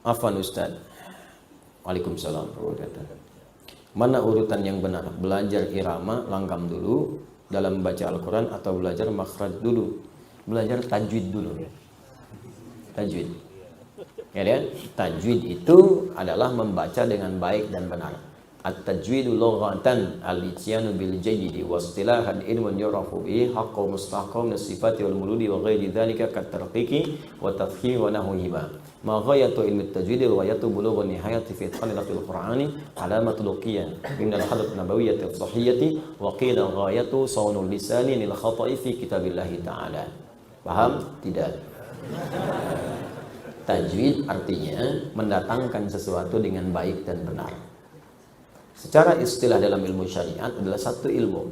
Afwan Ustaz. Waalaikumsalam. Mana urutan yang benar? Belajar irama langgam dulu dalam membaca Al-Quran atau belajar makhraj dulu? Belajar tajwid dulu. Tajwid. Ya kan? Tajwid itu adalah membaca dengan baik dan benar. At-tajwidu lughatan al-ityanu bil jayyidi wa istilahan ilmun yurafu bihi haqqu mustahqam sifati wal muludi wa ghairi dzalika kat tarqiqi wa tafkhim wa nahwihi. Ma ghayatu ilmi at-tajwid wa ghayatu bulugh nihayati fi itqan al-Qur'ani alamatul luqiyan min al-hadith nabawiyyah as-sahiyyah wa qila ghayatu sawnul lisani lil khata'i fi kitabillah ta'ala. Paham? Tidak. Tajwid artinya mendatangkan sesuatu dengan baik dan benar. Secara istilah dalam ilmu syariat adalah satu ilmu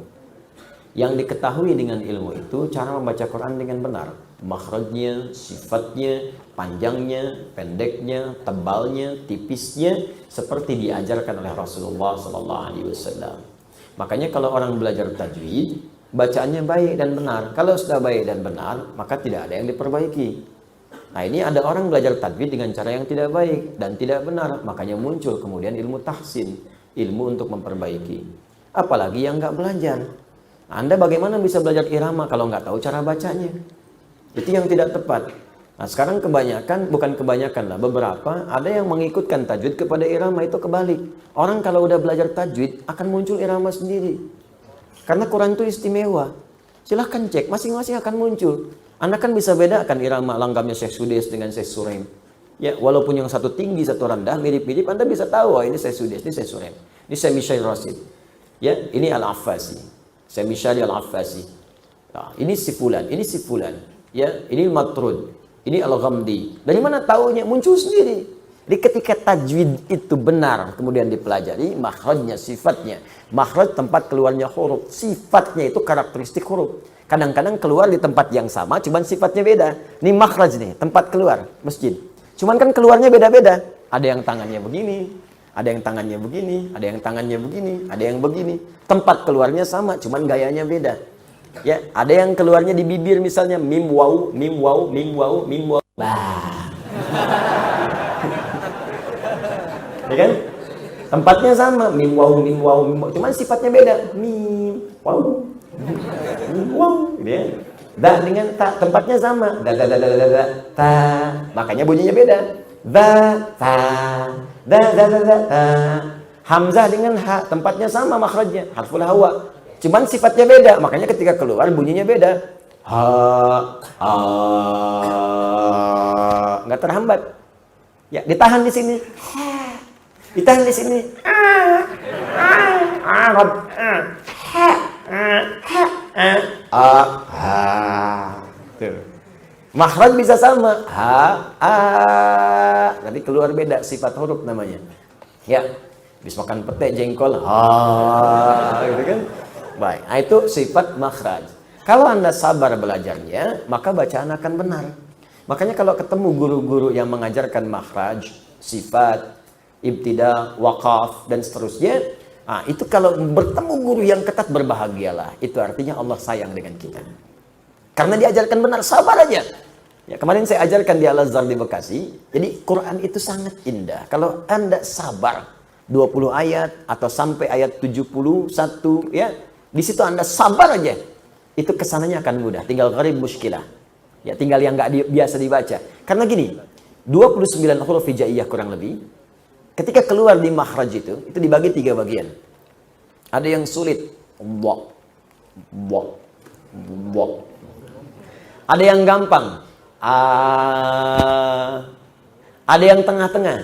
yang diketahui dengan ilmu itu cara membaca Quran dengan benar, makhrajnya, sifatnya, panjangnya, pendeknya, tebalnya, tipisnya, seperti diajarkan oleh Rasulullah SAW. Makanya kalau orang belajar tajwid, bacaannya baik dan benar. Kalau sudah baik dan benar, maka tidak ada yang diperbaiki. Nah, ini ada orang belajar tajwid dengan cara yang tidak baik dan tidak benar, makanya muncul kemudian ilmu tahsin, ilmu untuk memperbaiki. Apalagi yang nggak belajar. Anda bagaimana bisa belajar irama kalau nggak tahu cara bacanya? Itu yang tidak tepat. Nah, sekarang bukan kebanyakan lah, beberapa ada yang mengikutkan tajwid kepada irama, itu kebalik. Orang kalau udah belajar tajwid akan muncul irama sendiri. Karena Quran itu istimewa. Silahkan cek, masing-masing akan muncul. Anda kan bisa bedakan irama langgamnya Syekh Sudais dengan Syekh Suraim. Ya, walaupun yang satu tinggi, satu rendah, mirip-mirip, Anda bisa tahu, ini Syekh Sudais, ini Syekh Suraim. Ini Syekh Mishail Rasid. Ya, ini Al-Affasi. Syekh Mishail Al-Affasi. Nah, ini si fulan, ini si fulan. Ya, ini Matrud, ini Al-Ghamdi. Dari mana taunya? Muncul sendiri. Jadi ketika tajwid itu benar, kemudian dipelajari, makhrajnya, sifatnya. Makhraj tempat keluarnya huruf, sifatnya itu karakteristik huruf. Kadang-kadang keluar di tempat yang sama, cuman sifatnya beda. Ini makhraj nih, tempat keluar masjid. Cuman kan keluarnya beda-beda. Ada yang tangannya begini, ada yang tangannya begini, ada yang tangannya begini, ada yang begini. Tempat keluarnya sama, cuman gayanya beda. Ya, ada yang keluarnya di bibir misalnya mim waw, mim waw, mim waw, mim waw. Bah. Ya kan? Tempatnya sama, mim waw, mim waw, mim waw. Cuman sifatnya beda. Mim waw. Mim waw, gitu ya. Da dengan ta, tempatnya sama. Da ta. Makanya bunyinya beda. Da ta. Da ta. Hamzah dengan ha, tempatnya sama makhrajnya, harful hawa. Cuman sifatnya beda, makanya ketika keluar bunyinya beda. Ha, nggak terhambat. Ya, ditahan di sini. Ditahan di sini. Makhraj bisa sama. Tapi keluar beda, sifat huruf namanya. Ya, habis makan pete jengkol, gitu kan? Baik, nah itu sifat makhraj. Kalau Anda sabar belajarnya, maka bacaan akan benar. Makanya kalau ketemu guru-guru yang mengajarkan makhraj, sifat, ibtida, waqaf, dan seterusnya, nah itu kalau bertemu guru yang ketat, berbahagialah. Itu artinya Allah sayang dengan kita. Karena diajarkan benar, sabar aja. Ya, kemarin saya ajarkan di Al-Azhar di Bekasi. Jadi Quran itu sangat indah. Kalau Anda sabar 20 ayat atau sampai ayat 71, ya, di situ Anda sabar aja. Itu kesananya akan mudah. Tinggal gharib muskilah. Ya, tinggal yang nggak biasa dibaca. Karena gini, 29 huruf hijaiyah kurang lebih. Ketika keluar di makhraj itu dibagi 3 bagian. Ada yang sulit. Bok. Bok. Bok. Ada yang gampang. Ada yang tengah-tengah.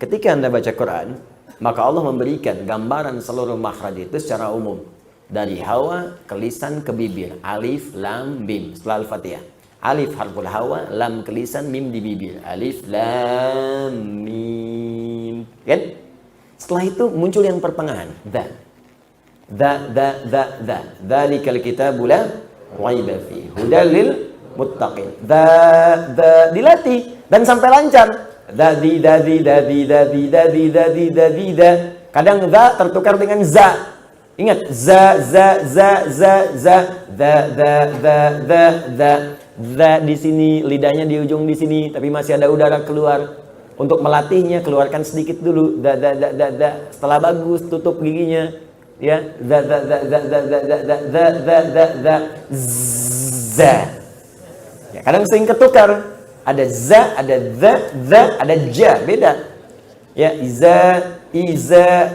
Ketika Anda baca Quran, maka Allah memberikan gambaran seluruh makhraj itu secara umum. Dari hawa ke lisan ke bibir. Alif, lam, mim. Setelah Al-Fatihah. Alif harful hawa, lam ke lisan, mim di bibir. Alif, lam, mim. Kan? Setelah itu muncul yang pertengahan. Da. Dzalikal kitabu la raiba fihi. Hudal lil muttaqin. Dilatih dan sampai lancar. Dadi. Kadang za tertukar dengan za. Ingat, za. za di sini, lidahnya di ujung di sini, tapi masih ada udara keluar. Untuk melatihnya, keluarkan sedikit dulu, za. Setelah bagus, tutup giginya, ya, za. Ya, kadang sering ketukar. Ada za, ada za, ada ja, beda. Ya, iza,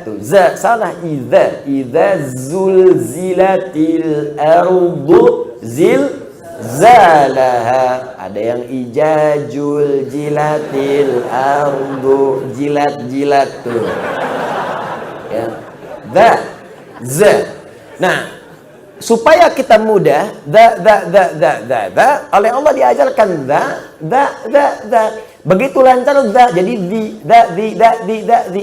tuh, za, salah, iza zulzilatil ardu zilzalaha. Ada yang ijajul jilatil ardu, jilat tuh. Ya, za. Nah, supaya kita mudah, oleh Allah diajarkan za. Begitu lancar za, jadi di.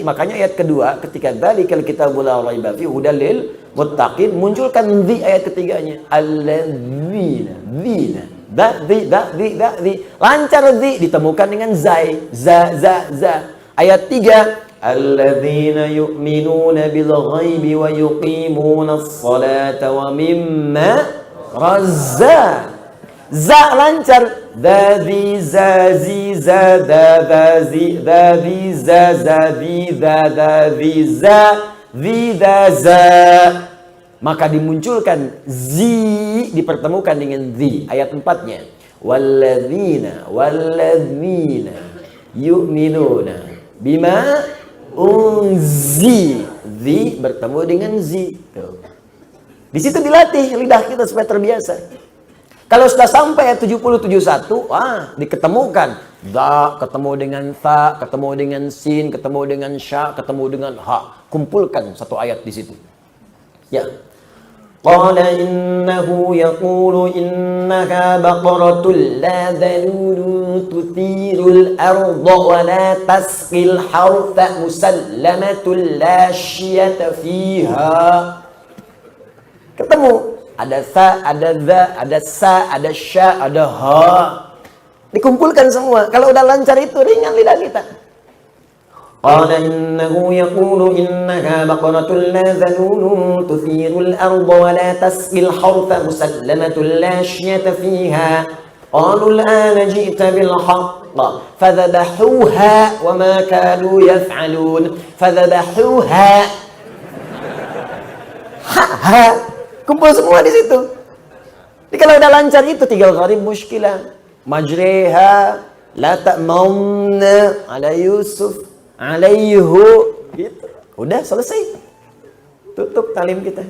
Makanya ayat kedua, ketika dzalikal kitabul la raiba fihi hudal lil muttaqin, munculkan di ayat ketiganya. Alladzina, di. Lancar di ditemukan dengan zai, za. Ayat 3, alladzina yu'minuna bil ghaibi wa yuqimuna as-salata wa mimma za lancar, dadi zazi dadi za. Maka dimunculkan zi, dipertemukan dengan zi. Ayat 4-nya, walladzina yu'minuna bima unzi, zi bertemu dengan zi. Di situ dilatih lidah kita supaya terbiasa. Kalau sudah sampai ayat 70-71, diketemukan za ketemu dengan tha, ketemu dengan sin, ketemu dengan sya, ketemu dengan ha. Kumpulkan satu ayat di situ. Ya. Qala innahu yaqulu innaha baqaratul la dhalulun tuthirul arda wa la tasqil hartha musallamatul la syiyata fiha. Ketemu. Ada sa, ada za, ada sa, ada sya, ada ha. Dikumpulkan semua. Kalau udah lancar itu ringan lidah kita. Qala innahu yaqulu innaha baqaratul la dhalulun tuthirul arda wa la tasqil hartha musallamatul la syiyata fiha. Qalu al-ana ji'ta bil haqq fadhabahuha wa ma kanu yaf'alun. Fadhabahuha. Ha. Kumpul semua di situ. Jadi kalau udah lancar itu tinggal gharib muskilah. Majriha la ta'mauna ala Yusuf alaihu gitu. Udah selesai. Tutup talim kita.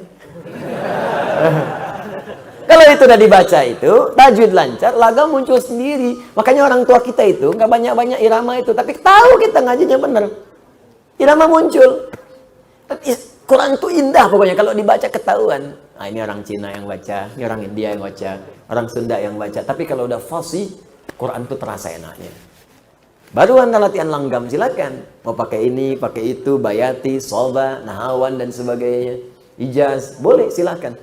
Kalau itu udah dibaca itu, tajwid lancar, lagam muncul sendiri. Makanya orang tua kita itu nggak banyak-banyak irama itu, tapi tahu kita ngajinya bener. Irama muncul. Tapi Quran itu indah pokoknya kalau dibaca ketahuan. Nah, ini orang Cina yang baca, ini orang India yang baca, orang Sunda yang baca. Tapi kalau udah fasih, Quran itu terasa enaknya. Baru Anda latihan langgam, silakan. Mau pakai ini, pakai itu, bayati, soba, nahawan, dan sebagainya. Ijaz, boleh silakan.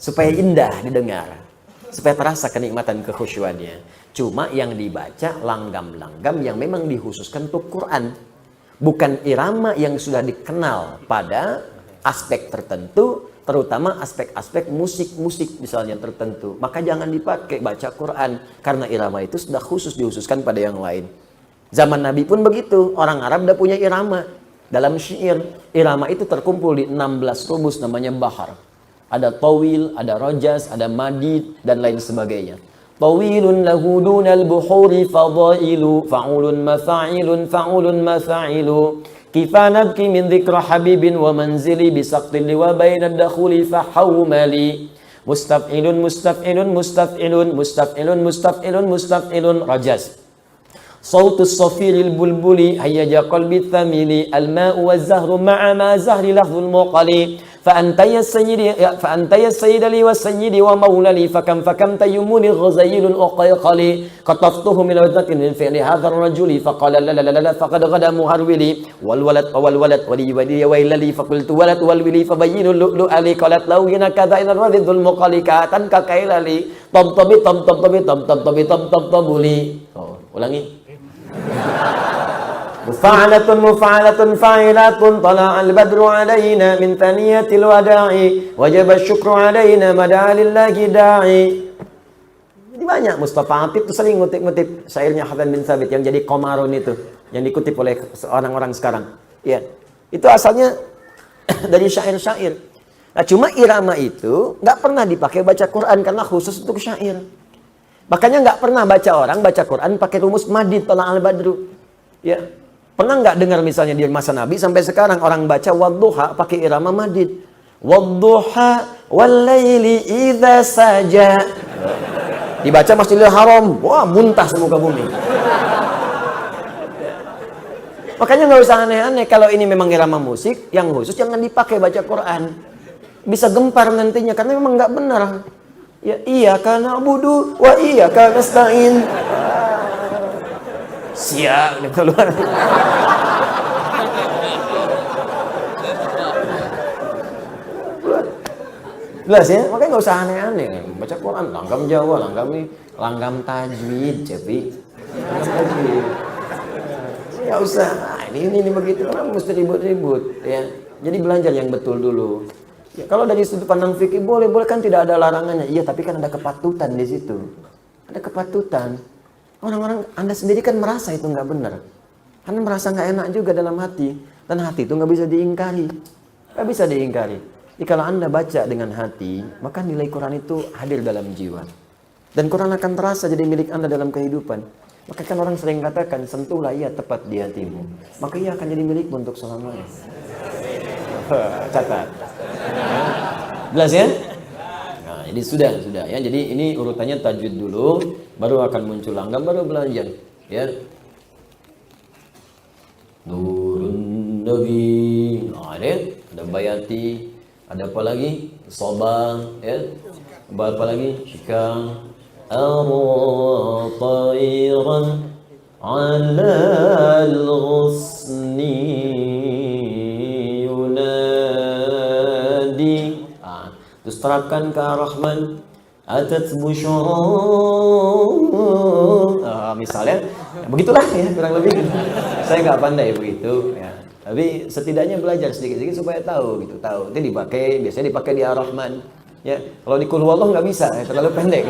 Supaya indah didengar. Supaya terasa kenikmatan kekhusyuannya. Cuma yang dibaca langgam-langgam yang memang dikhususkan untuk Quran. Bukan irama yang sudah dikenal pada aspek tertentu, terutama aspek-aspek musik-musik misalnya tertentu. Maka jangan dipakai baca Quran, karena irama itu sudah khusus dikhususkan pada yang lain. Zaman Nabi pun begitu, orang Arab udah punya irama. Dalam syair, irama itu terkumpul di 16 rumus namanya bahar. Ada tawil, ada rojas, ada madid, dan lain sebagainya. Tawilun lahu dunal buhuri fadailu, fa'ulun mafa'ilun, fa'ulun mafa'ilu. Kifa nabki min dhikra habibin wa manzili bisaqtin liwa bainad dakhuli fahawmali. Mustaf'ilun, mustaf'ilun, mustaf'ilun, mustaf'ilun, mustaf'ilun, mustaf'ilun, rajas. Sautus safiril bulbuli hayyaja qalbi thamili. Al-ma'u wa zahru ma'a ma zahri lahzul muqali. فأنت يا السيد لي والسيد ومولى لي فكم تيموني غزيل أقيقلي قطفته من وزنة من فعل هذا الرجل فقال لا لا لا لا فقد غدا مهرولي والولد ولي ويل لي فقلت ولد والولي فبين اللؤلؤ لي قالت لو هنا كذا إن الرذذ المقالي كاتن ككيل لي طبطبي طبطبي طبطبي طبطبي لي. Ulangi. Mufa'alatun fa'ilatun tala'al badru alaina min thaniyatil wada'i wajaba syukru alaina mada'alillahi da'i. banyak. Mustafa Atib tuh sering ngutip-ngutip syairnya Hasan bin Thabit yang jadi Qomarun itu, yang dikutip oleh orang-orang sekarang. Ya, itu asalnya dari syair-syair. Nah, cuma irama itu nggak pernah dipakai baca Quran karena khusus untuk syair. Makanya nggak pernah baca orang baca Quran pakai rumus madid tala al badru. Ya, pernah nggak dengar misalnya di masa Nabi sampai sekarang orang baca wadduha pakai irama madid. Wadduha walaili idza saja. Dibaca Masjidil Haram, wah muntah semuka bumi. Makanya nggak usah aneh-aneh. Kalau ini memang irama musik yang khusus jangan dipakai baca Quran. Bisa gempar nantinya karena memang nggak benar. Ya iya karena na'budu wa iya karena nasta'in. Siap keluar. Jelas ya, makanya nggak usah aneh-aneh. Baca Quran, langgam Jawa, langgam tajwid, cepi. Nggak usah. Nah, ini begitu orang mesti ribut-ribut, ya. Jadi belajar yang betul dulu. Ya, kalau dari sudut pandang fikih boleh kan tidak ada larangannya. Iya, tapi kan ada kepatutan di situ. Ada kepatutan. Orang-orang Anda sendiri kan merasa itu nggak benar. Anda merasa nggak enak juga dalam hati, dan hati itu nggak bisa diingkari. Nggak bisa diingkari. Jadi kalau Anda baca dengan hati, maka nilai Quran itu hadir dalam jiwa. Dan Quran akan terasa jadi milik Anda dalam kehidupan. Maka kan orang sering katakan, sentuhlah ia tepat di hatimu. Maka ia akan jadi milikmu untuk selamanya. Catat. Jelas ya? Nah, jadi sudah ya. Jadi ini urutannya tajwid dulu, baru akan muncul langgam, baru belajar. Ya. Nurun Nabi. Nah, ada bayati. Ada apa lagi? Sobang, ya. Apa lagi? Syikang. Ar-tairan 'ala al-ghusni yunadi. Terus terapkan ke Ar-Rahman. Atat busyara. Misalnya, begitulah ya kurang lebih gitu. Saya nggak pandai begitu ya. Tapi setidaknya belajar sedikit-sedikit supaya tahu gitu, tahu. Nanti biasanya dipakai di Ar-Rahman. Ya, kalau di Qul Huwallah nggak bisa, terlalu pendek.